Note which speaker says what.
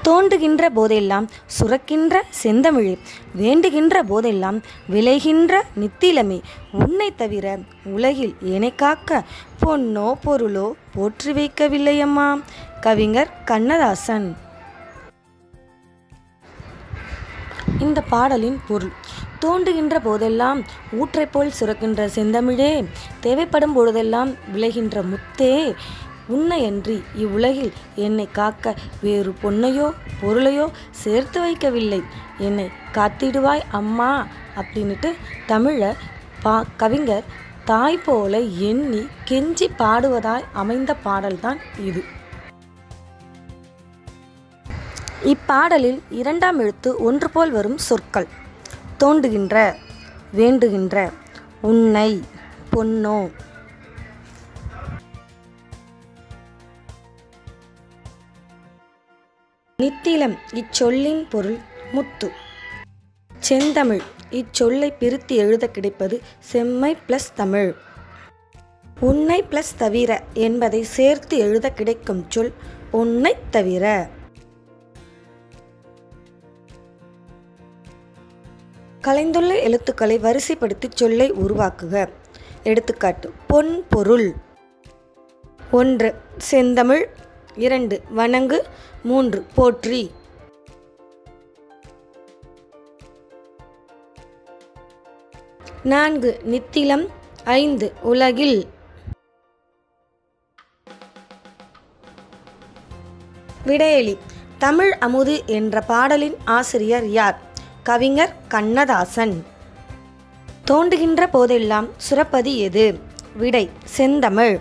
Speaker 1: தோண்டுகின்ற போதெல்லாம் சுரக்கின்ற செந்தமிழே, வேண்டுகின்ற போதெல்லாம் விளைகின்ற நித்திலமே, உன்னை தவிர உலகில் என்னை காக்க பொன்னோ பொருளோ போற்றி வைக்கவில்லையம்மா. கவிஞர் கண்ணதாசன். இந்த பாடலின் பொருள்: தோண்டுகின்ற போதெல்லாம் ஊற்றை போல் சுரக்கின்ற செந்தமிழே, தேவைப்படும் பொழுதெல்லாம் விளைகின்ற முத்தே, உன்னையன்றி இவ்வுலகில் என்னை காக்க வேறு பொன்னையோ பொருளையோ சேர்த்து வைக்கவில்லை, என்னை காத்திடுவாய் அம்மா அப்படின்னுட்டு தமிழை கவிஞர் தாய் போல எண்ணி கெஞ்சி பாடுவதாய் அமைந்த பாடல்தான் இது. இப்பாடலில் இரண்டாம் எழுத்து ஒன்று போல் வரும் சொற்கள்: தோண்டுகின்ற, வேண்டுகின்ற, உன்னை, பொன்னோ. நித்திலம் இச்சொல்லின் பொருள் முத்து. செந்தமிழ் இச்சொல்லை பிரித்து எழுத கிடைப்பது செம்மை பிளஸ் தமிழ். உன்னை பிளஸ் தவிர என்பதை சேர்த்து எழுத கிடைக்கும் சொல் உன்னை தவிர. கலைந்துள்ள எழுத்துக்களை வரிசைப்படுத்தி சொல்லை உருவாக்குக. எடுத்துக்காட்டு: பொன் பொருள். 1 செந்தமிழ், 2 வணங்கு, 3 போற்றி. 4 நித்திலம், 5 உலகில். விடையெளி: தமிழ் அமுது என்ற பாடலின் ஆசிரியர் யார்? கவிஞர் கண்ணதாசன். தோண்டுகின்ற போதெல்லாம் சுரப்பது எது? விடை: செந்தமிழ்.